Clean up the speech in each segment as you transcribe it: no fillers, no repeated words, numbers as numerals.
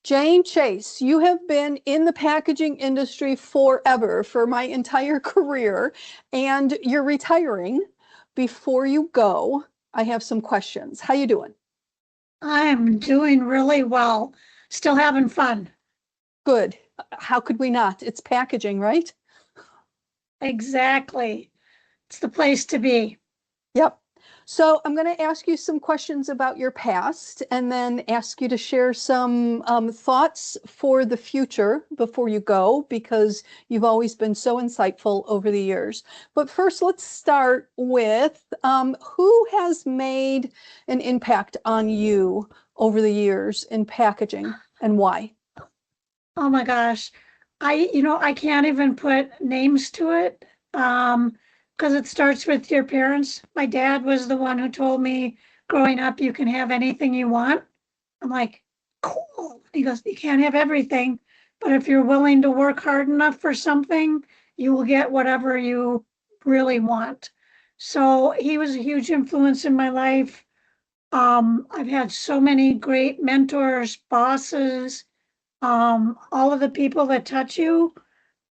Jane Chase, you have been in the packaging industry forever, for my entire career, and you're retiring. Before you go, I have some questions. How you doing? I'm doing really well. Still having fun. Good. How could we not? It's packaging, right? Exactly. It's the place to be. Yep. So I'm going to ask you some questions about your past and then ask you to share some thoughts for the future before you go, because you've always been so insightful over the years. But first, let's start with who has made an impact on you over the years in packaging and why? Oh my gosh. I can't even put names to it. Because it starts with your parents. My dad was the one who told me growing up, you can have anything you want. I'm like, cool. He goes, you can't have everything, but if you're willing to work hard enough for something, you will get whatever you really want. So he was a huge influence in my life. I've had so many great mentors, bosses, all of the people that touch you.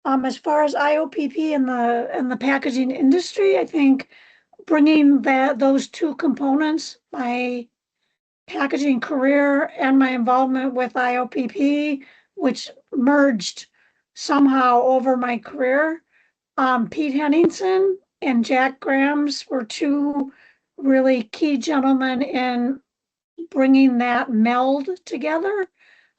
As far as IoPP and the packaging industry, I think bringing those two components, my packaging career and my involvement with IoPP, which merged somehow over my career. Pete Henningsen and Jack Grams were two really key gentlemen in bringing that meld together.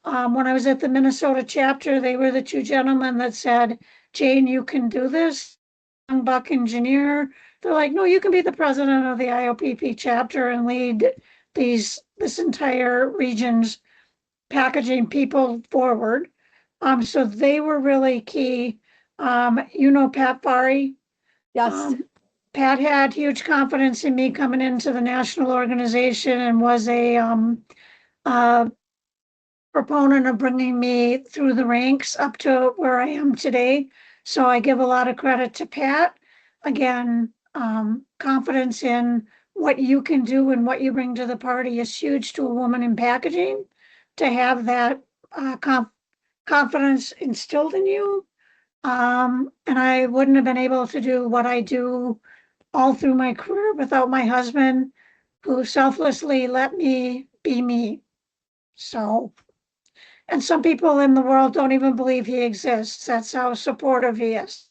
When I was at the Minnesota chapter, they were the two gentlemen that said, Jane, you can do this. Young buck engineer. They're like, no, you can be the president of the IoPP chapter and lead this entire region's packaging people forward. So they were really key. Pat Fari. Yes. Um, Pat had huge confidence in me coming into the national organization and was a uh, proponent of bringing me through the ranks up to where I am today. So I give a lot of credit to Pat. Again, confidence in what you can do and what you bring to the party is huge to a woman in packaging. To have that confidence instilled in you. And I wouldn't have been able to do what I do all through my career without my husband, who selflessly let me be me. So, and some people in the world don't even believe he exists. That's how supportive he is.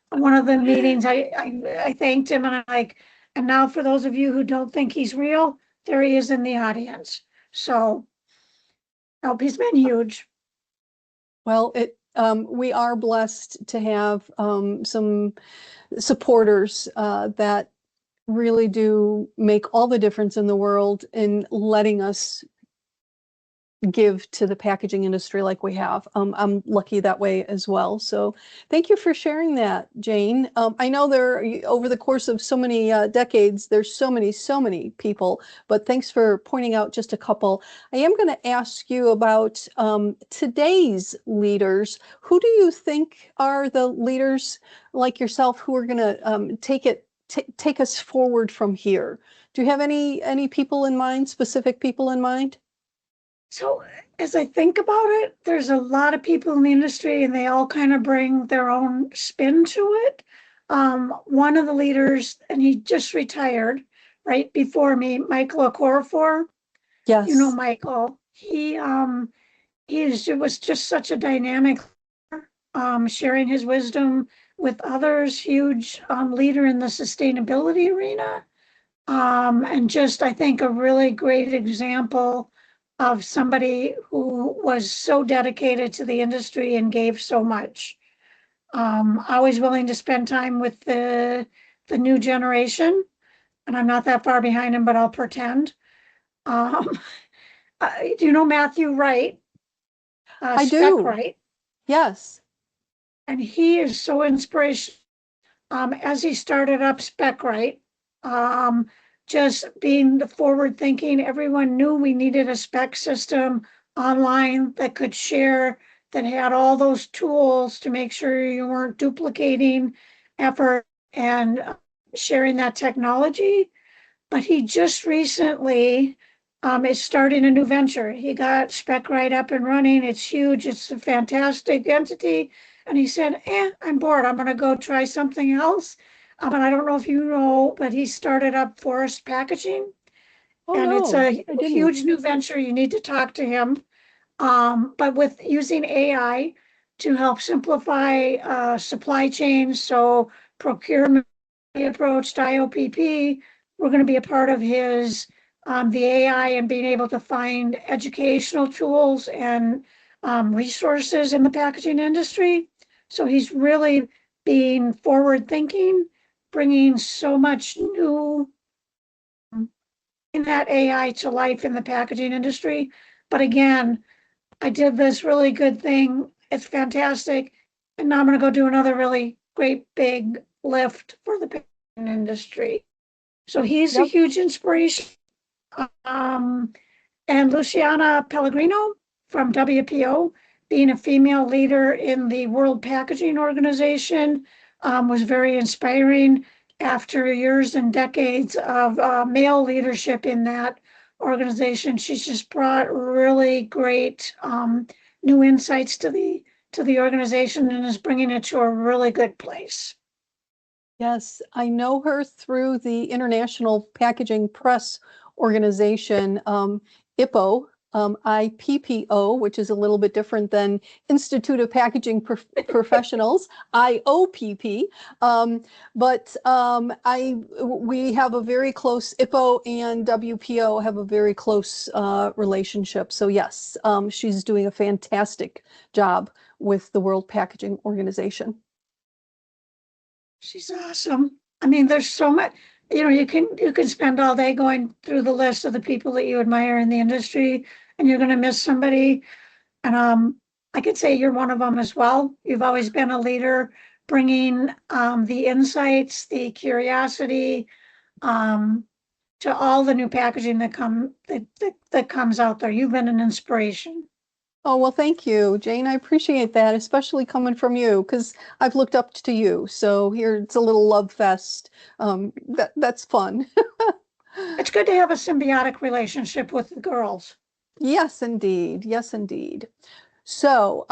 One of the meetings, I thanked him and I'm like, and now for those of you who don't think he's real, there he is in the audience. So, nope, he's been huge. Well, we are blessed to have some supporters that really do make all the difference in the world in letting us give to the packaging industry like we have. I'm lucky that way as well. So thank you for sharing that, Jane. I know over the course of so many decades, there's so many people, but thanks for pointing out just a couple. I am going to ask you about today's leaders. Who do you think are the leaders like yourself who are going to take us forward from here? Do you have any people in mind, specific people in mind? So as I think about it, there's a lot of people in the industry and they all kind of bring their own spin to it. One of the leaders, and he just retired right before me, Michael Okorafor. You know Yes. Michael. It was just such a dynamic, sharing his wisdom with others, huge leader in the sustainability arena. And just, I think, a really great example of somebody who was so dedicated to the industry and gave so much. Always willing to spend time with the new generation, and I'm not that far behind him, but I'll pretend. Um, do you know Matthew Wright, I Spec do. Wright? Yes. And he is so inspirational. As he started up Spec Right, just being the forward thinking, everyone knew we needed a spec system online that could share, that had all those tools to make sure you weren't duplicating effort and sharing that technology. But he just recently is starting a new venture. He got Spec right up and running. It's huge. It's a fantastic entity. And he said, I'm bored. I'm going to go try something else. And I don't know if you know, but he started up Forest Packaging. Oh, And it's no, a I didn't. huge new venture. You need to talk to him. But with using AI to help simplify supply chains, so procurement approach to IoPP, we're going to be a part of his the AI and being able to find educational tools and resources in the packaging industry. So he's really being forward thinking, bringing so much new in that AI to life in the packaging industry. But again, I did this really good thing. It's fantastic. And now I'm going to go do another really great big lift for the painting industry. So he's a Yep. huge inspiration. Um, and Luciana Pellegrino from WPO, being a female leader in the World Packaging Organization, was very inspiring after years and decades of male leadership in that organization. She's just brought really great new insights to the organization and is bringing it to a really good place. Yes, I know her through the International Packaging Press Organization, IPPO, IPPO, which is a little bit different than Institute of Packaging Professionals, IOPP. We have a very close, IPPO and WPO have a very close relationship. So yes, she's doing a fantastic job with the World Packaging Organization. She's awesome. I mean, there's so much, you can spend all day going through the list of the people that you admire in the industry, and you're going to miss somebody. And I could say you're one of them as well. You've always been a leader, bringing the insights, the curiosity um, to all the new packaging that comes out there. You've been an inspiration. Oh, well, thank you, Jane. I appreciate that, especially coming from you, because I've looked up to you. So here it's a little love fest. That's fun. It's good to have a symbiotic relationship with the girls. Yes, indeed. Yes, indeed. So,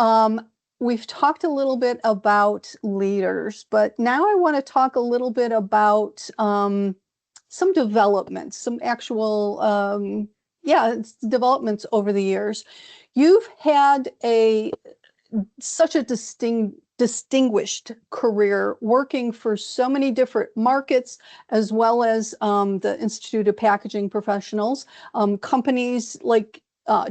we've talked a little bit about leaders, but now I want to talk a little bit about some developments, some actual, developments over the years. You've had such a distinguished career working for so many different markets, as well as the Institute of Packaging Professionals, companies like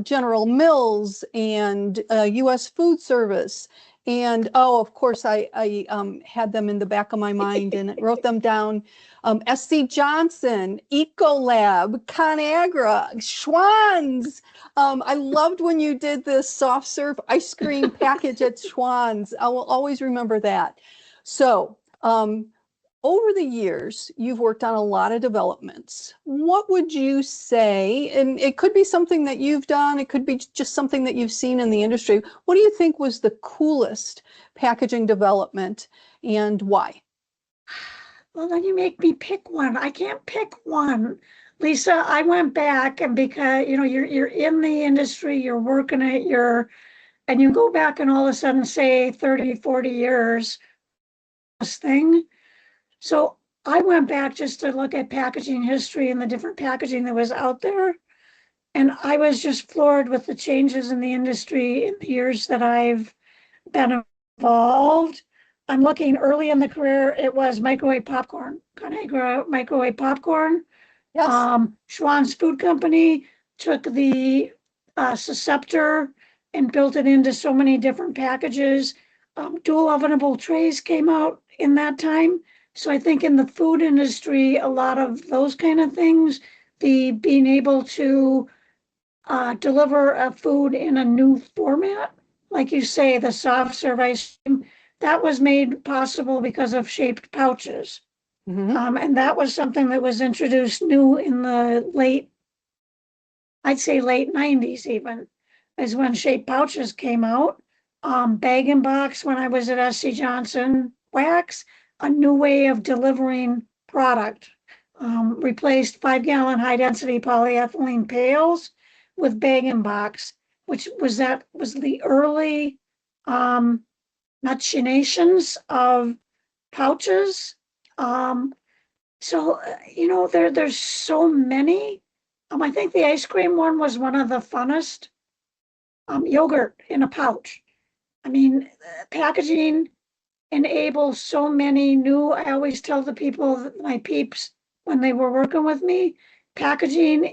General Mills and U.S. Food Service. And oh, of course, I had them in the back of my mind and wrote them down. SC Johnson, Ecolab, ConAgra, Schwann's. I loved when you did the soft serve ice cream package at Schwann's. I will always remember that. So, over the years, you've worked on a lot of developments. What would you say, and it could be something that you've done, it could be just something that you've seen in the industry. What do you think was the coolest packaging development and why? Well, then you make me pick one. I can't pick one. Lisa, I went back and because you're in the industry, you're working it, and you go back and all of a sudden say 30, 40 years this thing. So I went back just to look at packaging history and the different packaging that was out there. And I was just floored with the changes in the industry in the years that I've been involved. I'm looking early in the career, it was microwave popcorn, ConAgra microwave popcorn. Yes. Schwann's Food Company took the Susceptor and built it into so many different packages. Dual ovenable trays came out in that time. So I think in the food industry, a lot of those kind of things, the being able to deliver a food in a new format, like you say, the soft serve ice cream, that was made possible because of shaped pouches. Hmm. And that was something that was introduced new in the I'd say late 90s even, is when shaped pouches came out. Bag and box when I was at SC Johnson, wax, a new way of delivering product. replaced 5-gallon high-density polyethylene pails with bag-in-box, which was the early machinations of pouches. So, there's so many. I think the ice cream one was one of the funnest. Yogurt in a pouch. I mean, packaging enables so many new. I always tell the people, my peeps, when they were working with me, packaging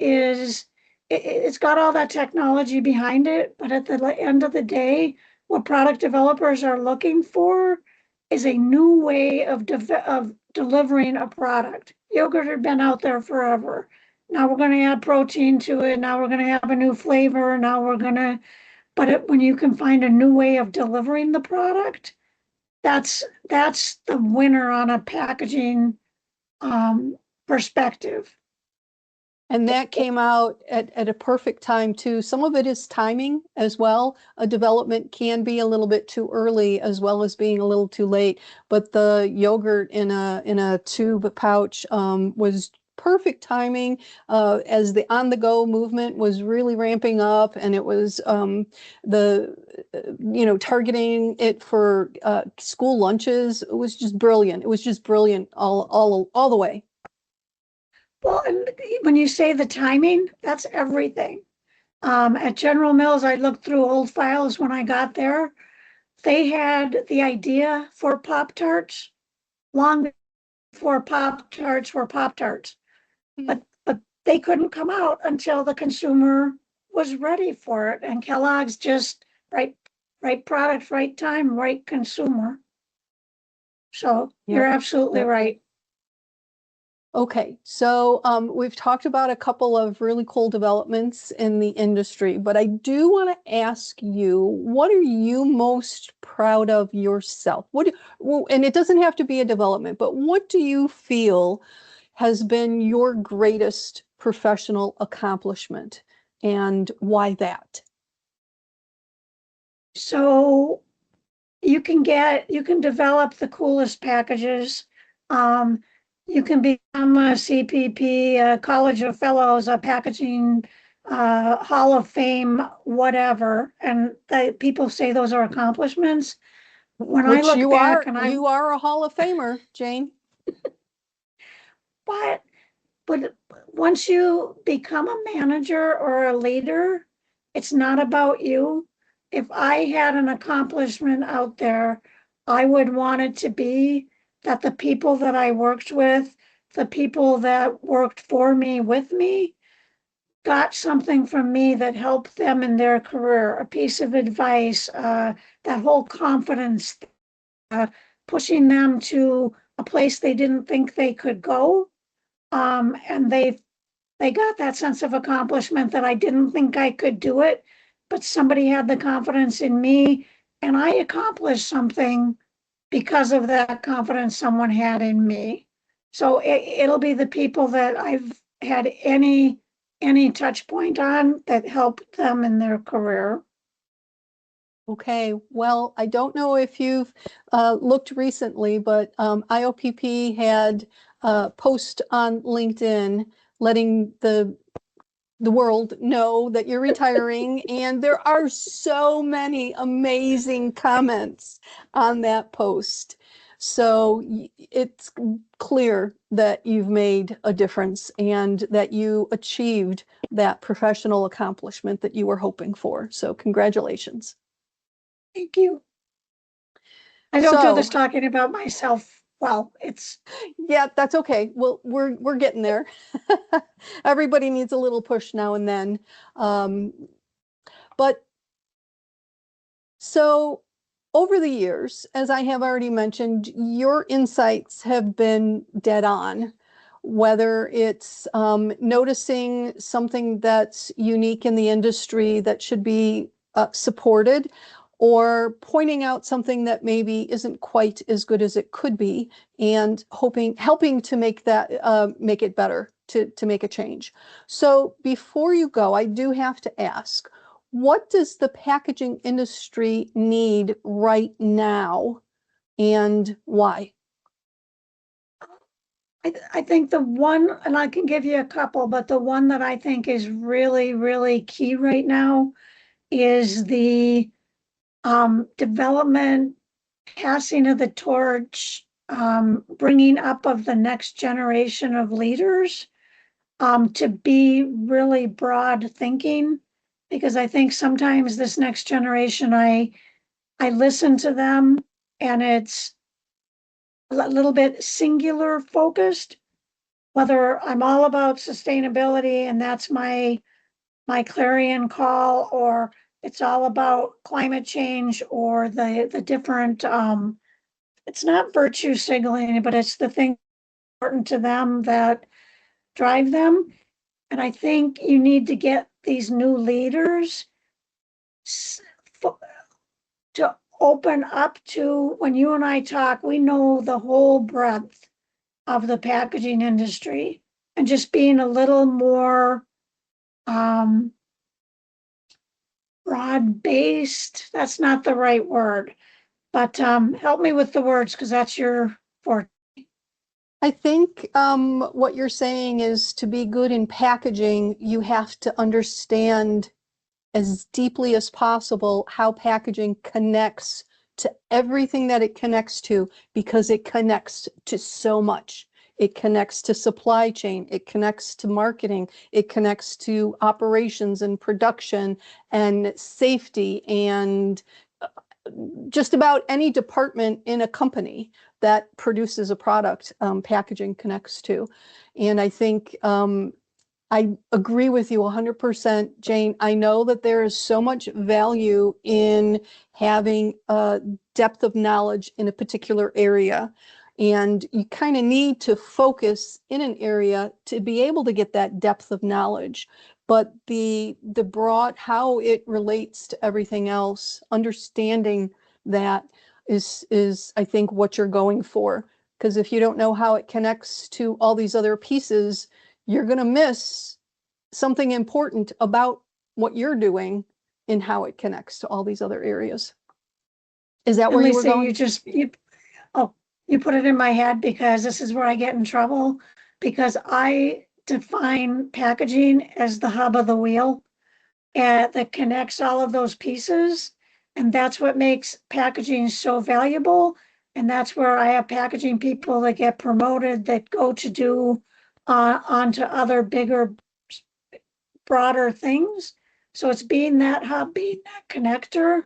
it's got all that technology behind it, but at the end of the day, what product developers are looking for is a new way of delivering a product. Yogurt had been out there forever. Now we're going to add protein to it. Now we're going to have a new flavor. Now we're going to, when you can find a new way of delivering the product, that's the winner on a packaging perspective. And that came out at a perfect time too. Some of it is timing as well. A development can be a little bit too early as well as being a little too late. But the yogurt in a tube pouch was perfect timing as the on-the-go movement was really ramping up, and it was targeting it for school lunches. It was just brilliant. It was just brilliant all the way. Well, and when you say the timing, that's everything. At General Mills, I looked through old files when I got there. They had the idea for Pop-Tarts long before Pop-Tarts were Pop-Tarts. But they couldn't come out until the consumer was ready for it. And Kellogg's just right product, right time, right consumer. So you're absolutely right. Okay, so we've talked about a couple of really cool developments in the industry, but I do want to ask you, what are you most proud of yourself? And it doesn't have to be a development, but what do you feel has been your greatest professional accomplishment, and why that? So you can develop the coolest packages. You can become a CPP, a College of Fellows, a packaging Hall of Fame, whatever. And people say those are accomplishments. When I Which look you back, you are a Hall of Famer, Jane. but once you become a manager or a leader, it's not about you. If I had an accomplishment out there, I would want it to be that the people that I worked with, the people that worked for me, with me, got something from me that helped them in their career, a piece of advice, that whole confidence, pushing them to a place they didn't think they could go. And they got that sense of accomplishment that I didn't think I could do it, but somebody had the confidence in me, and I accomplished something because of that confidence someone had in me. So it'll be the people that I've had any touch point on that helped them in their career. Okay, well, I don't know if you've looked recently, but IoPP had a post on LinkedIn letting the world know that you're retiring, and there are so many amazing comments on that post. So it's clear that you've made a difference and that you achieved that professional accomplishment that you were hoping for. So congratulations. Thank you. I don't do this talking about myself. Well, yeah, that's okay. Well, we're getting there. Everybody needs a little push now and then. But so over the years, as I have already mentioned, your insights have been dead on, whether it's noticing something that's unique in the industry that should be supported, or pointing out something that maybe isn't quite as good as it could be, and helping to make it better, to make a change. So before you go, I do have to ask, what does the packaging industry need right now, and why? I think the one, and I can give you a couple, but the one that I think is really, really key right now is the development, passing of the torch, bringing up of the next generation of leaders, to be really broad thinking. Because I think sometimes this next generation, I listen to them and it's a little bit singular focused, whether I'm all about sustainability and that's my clarion call, or it's all about climate change or the different it's not virtue signaling, but it's the thing important to them that drive them. And I think you need to get these new leaders to open up to, when you and I talk, we know the whole breadth of the packaging industry, and just being a little more broad based. That's not the right word, but help me with the words because that's your forte. I think what you're saying is to be good in packaging, you have to understand as deeply as possible how packaging connects to everything that it connects to, because it connects to so much. It connects to supply chain, it connects to marketing, it connects to operations and production and safety and just about any department in a company that produces a product, packaging connects to. And I think I agree with you 100%, Jane. I know that there is so much value in having a depth of knowledge in a particular area. And you kind of need to focus in an area to be able to get that depth of knowledge. But the broad, how it relates to everything else, understanding that is I think what you're going for. Because if you don't know how it connects to all these other pieces, you're going to miss something important about what you're doing and how it connects to all these other areas. Is that And where you were Lisa, going? oh, you put it in my head because this is where I get in trouble, because I define packaging as the hub of the wheel that connects all of those pieces. And that's what makes packaging so valuable. And that's where I have packaging people that get promoted that go to do onto other bigger, broader things. So it's being that hub, being that connector,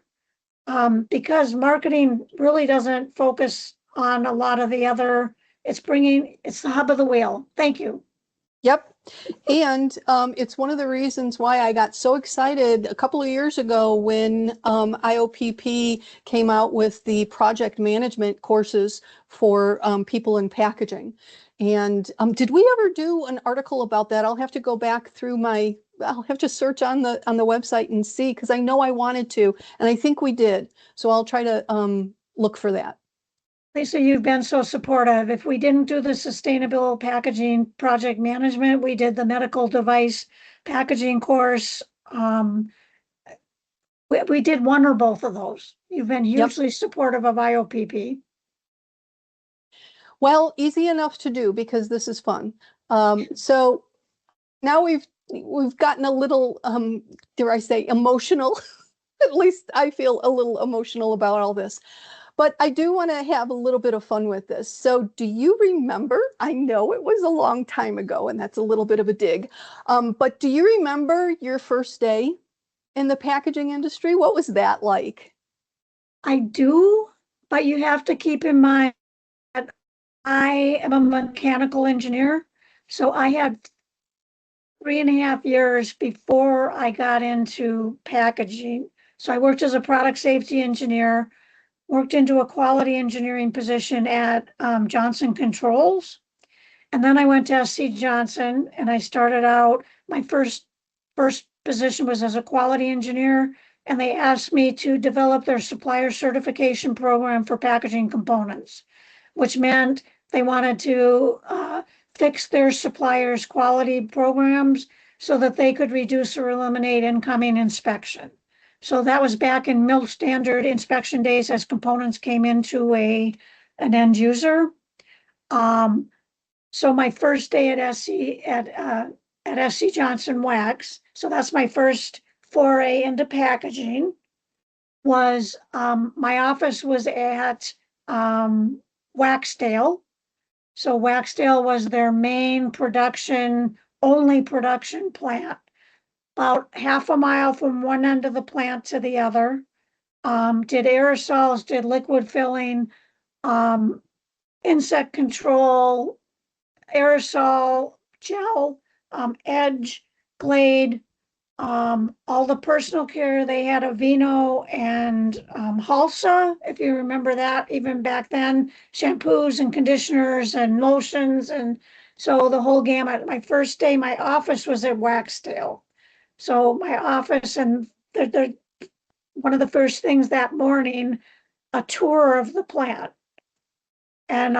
because marketing really doesn't focus on a lot of the other, it's the hub of the wheel. Thank you. Yep. And it's one of the reasons why I got so excited a couple of years ago when IoPP came out with the project management courses for people in packaging. And did we ever do an article about that? I'll have to go back through I'll have to search on the website and see, because I know I wanted to, and I think we did. So I'll try to look for that. Lisa, you've been so supportive. If we didn't do the sustainable packaging project management, we did the medical device packaging course. We did one or both of those. You've been Yep. hugely supportive of IoPP. Well, easy enough to do because this is fun. So now we've gotten a little, dare I say, emotional. At least I feel a little emotional about all this. But I do want to have a little bit of fun with this. So do you remember? I know it was a long time ago, and that's a little bit of a dig. But do you remember your first day in the packaging industry? What was that like? I do, but you have to keep in mind that I am a mechanical engineer. So I had 3.5 years before I got into packaging. So I worked as a product safety engineer, worked into a quality engineering position at Johnson Controls. And then I went to SC Johnson and I started out, my first position was as a quality engineer. And they asked me to develop their supplier certification program for packaging components, which meant they wanted to fix their suppliers' quality programs so that they could reduce or eliminate incoming inspection. So that was back in mill standard inspection days as components came into an end user. Um, So my first day at SC Johnson Wax, so that's my first foray into packaging, was my office was at Waxdale. So Waxdale was their main production, only production plant, about half a mile from one end of the plant to the other. Did aerosols, did liquid filling, um, insect control, aerosol, gel, edge, glade, all the personal care. They had Aveeno and Halsa, if you remember that, even back then, shampoos and conditioners and lotions. And so the whole gamut. My first day, my office was at Waxdale. So my office, and one of the first things that morning, a tour of the plant. And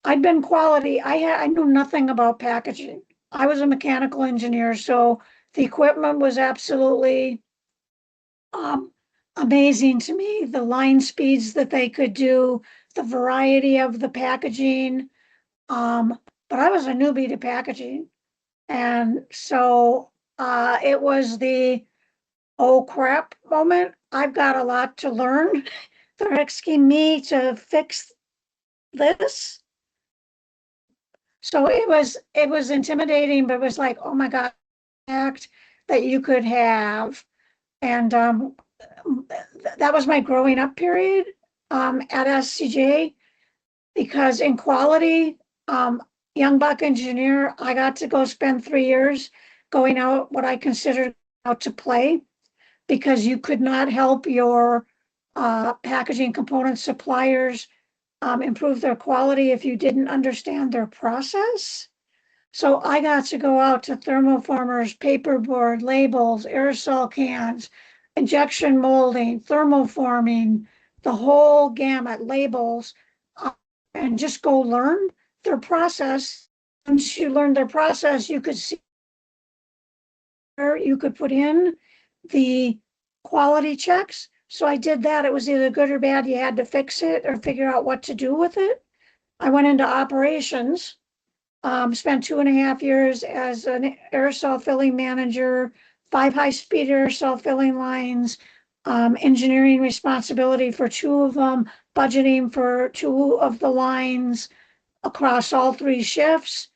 I'd been quality. I knew nothing about packaging. I was a mechanical engineer, so the equipment was absolutely um, amazing to me. The line speeds that they could do, the variety of the packaging. But I was a newbie to packaging, and so it was the oh crap moment. I've got a lot to learn. They're asking me to fix this. So it was intimidating, but it was like, oh my God, act that you could have. And that was my growing up period at SCJ, because in quality, young buck engineer, I got to go spend 3 years going out what I considered out to play, because you could not help your packaging component suppliers improve their quality if you didn't understand their process. So I got to go out to thermoformers, paperboard, labels, aerosol cans, injection molding, thermoforming, the whole gamut, labels, and just go learn their process. Once you learned their process, you could see where you could put in the quality checks. So I did that. It was either good or bad. You had to fix it or figure out what to do with it. I went into operations, spent 2.5 years as an aerosol filling manager, 5 high-speed aerosol filling lines, engineering responsibility for 2 of them, budgeting for 2 of the lines across all 3 shifts.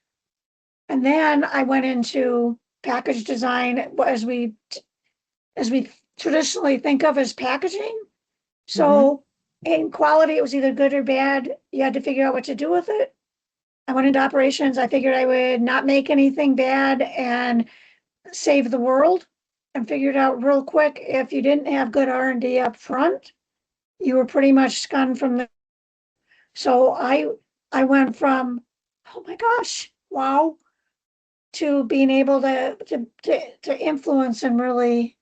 And then I went into package design as we traditionally think of as packaging. So in quality, it was either good or bad. You had to figure out what to do with it. I went into operations. I figured I would not make anything bad and save the world, and figured out real quick, if you didn't have good R&D up front, you were pretty much scun from the. So I went from, oh my gosh, wow, to being able to influence and really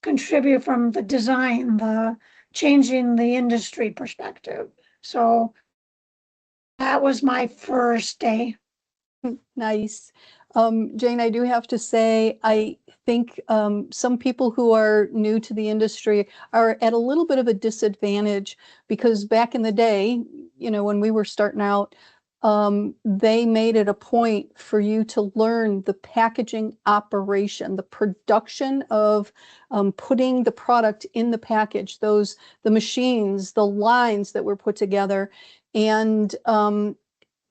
contribute from the design, the changing the industry perspective. So that was my first day. Nice. Jane, I do have to say, I think some people who are new to the industry are at a little bit of a disadvantage, because back in the day, when we were starting out, they made it a point for you to learn the packaging operation, the production of putting the product in the package, the machines, the lines that were put together. And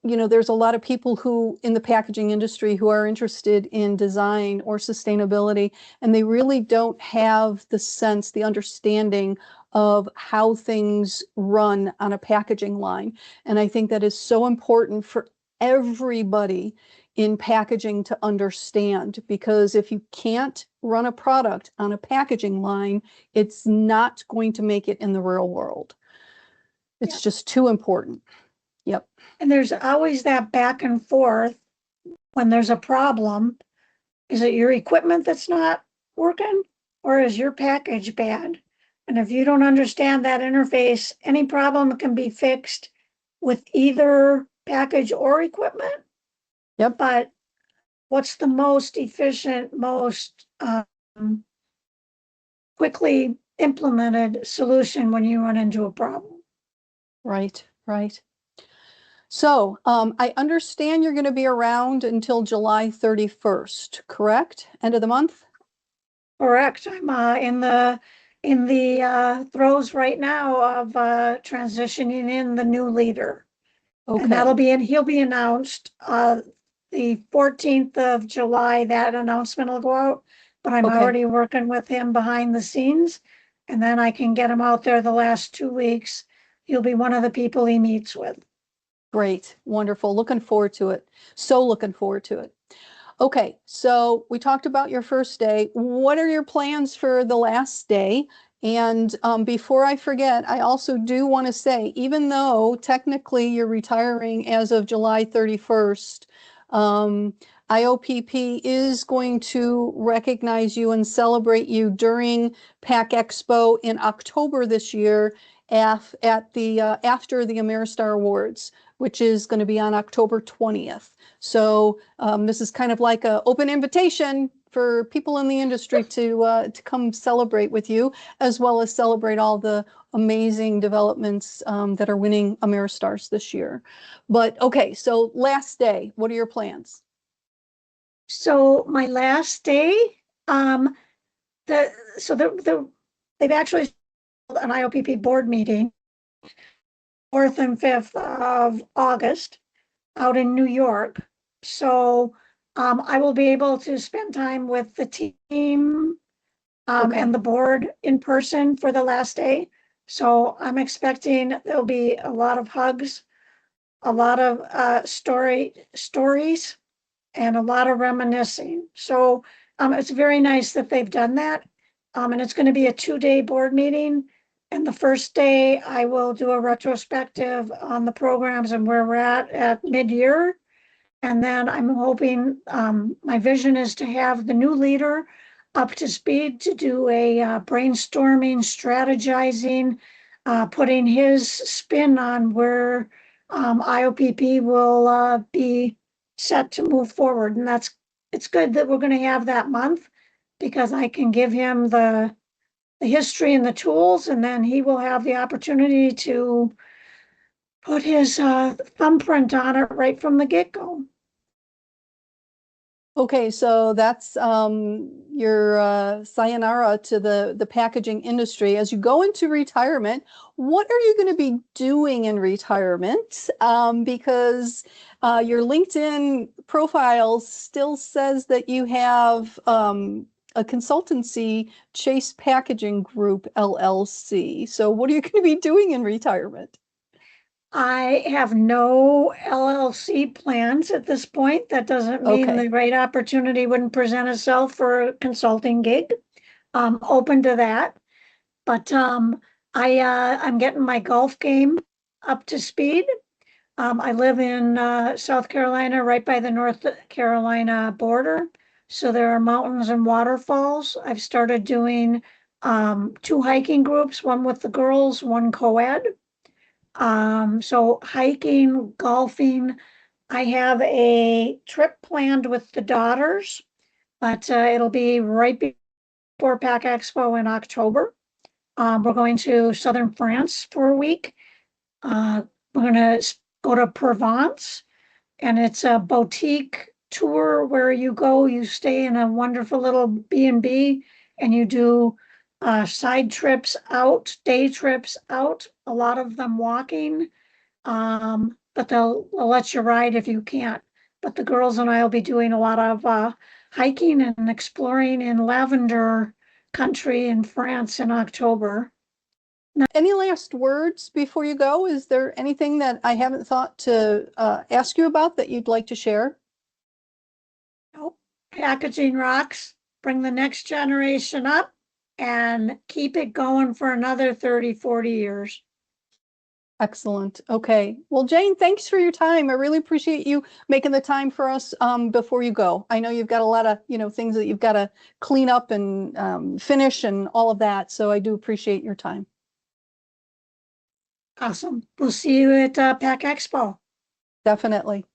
there's a lot of people who in the packaging industry who are interested in design or sustainability, and they really don't have the sense, the understanding of how things run on a packaging line. And I think that is so important for everybody in packaging to understand, because if you can't run a product on a packaging line, it's not going to make it in the real world. It's just too important. Yep. And there's always that back and forth when there's a problem. Is it your equipment that's not working, or is your package bad? And if you don't understand that interface, any problem can be fixed with either package or equipment. Yep. But what's the most efficient, most quickly implemented solution when you run into a problem? Right, right. So I understand you're going to be around until July 31st, correct? End of the month? Correct. I'm in the throes right now of transitioning in the new leader. And Okay, he'll be announced the 14th of July. That announcement will go out, but I'm okay, already working with him behind the scenes, and then I can get him out there the last 2 weeks. He'll be one of the people he meets with. great, wonderful. Looking forward to it. So looking forward to it. Okay, so we talked about your first day. What are your plans for the last day? And before I forget, I also do want to say, even though technically you're retiring as of July 31st, um, IoPP is going to recognize you and celebrate you during PAC Expo in October this year at the after the Ameristar Awards, which is going to be on October 20th. So this is kind of like an open invitation for people in the industry to come celebrate with you, as well as celebrate all the amazing developments that are winning Ameristars this year. But okay, so last day, what are your plans? So my last day, um, the so they've actually held an IOPP board meeting, 4th and 5th of August, out in New York. So I will be able to spend time with the team and Okay, the board in person for the last day. So I'm expecting there'll be a lot of hugs, a lot of stories, and a lot of reminiscing. So it's very nice that they've done that. And it's going to be a 2-day board meeting. And the first day, I will do a retrospective on the programs and where we're at mid-year. And then I'm hoping, my vision is to have the new leader up to speed to do a brainstorming, strategizing, putting his spin on where IOPP will be set to move forward. And it's good that we're going to have that month because I can give him the history and the tools, and then he will have the opportunity to put his thumbprint on it right from the get-go. okay, so that's your sayonara to the packaging industry. As you go into retirement, what are you going to be doing in retirement? Because your LinkedIn profile still says that you have a consultancy, Chase Packaging Group LLC. So what are you going to be doing in retirement? I have no LLC plans at this point. That doesn't mean the Okay. right opportunity wouldn't present itself for a consulting gig. I'm open to that. But I'm getting my golf game up to speed. I live in South Carolina, right by the North Carolina border. So there are mountains and waterfalls. I've started doing 2 hiking groups, one with the girls, one co-ed. So hiking, golfing. I have a trip planned with the daughters, but it'll be right before PAC Expo in October. We're going to southern France for a week. Uh, we're going to go to Provence, and it's a boutique tour where you go, you stay in a wonderful little B&B, and you do side trips out, day trips out, a lot of them walking. But they'll let you ride if you can't. But the girls and I will be doing a lot of hiking and exploring in lavender country in France in October. Any last words before you go? Is there anything that I haven't thought to ask you about that you'd like to share? Nope. Packaging rocks, bring the next generation up and keep it going for another 30, 40 years. Excellent. Okay. Well, Jane, thanks for your time. I really appreciate you making the time for us before you go. I know you've got a lot of, things that you've got to clean up and finish and all of that. So I do appreciate your time. Awesome. We'll see you at PAC Expo. Definitely.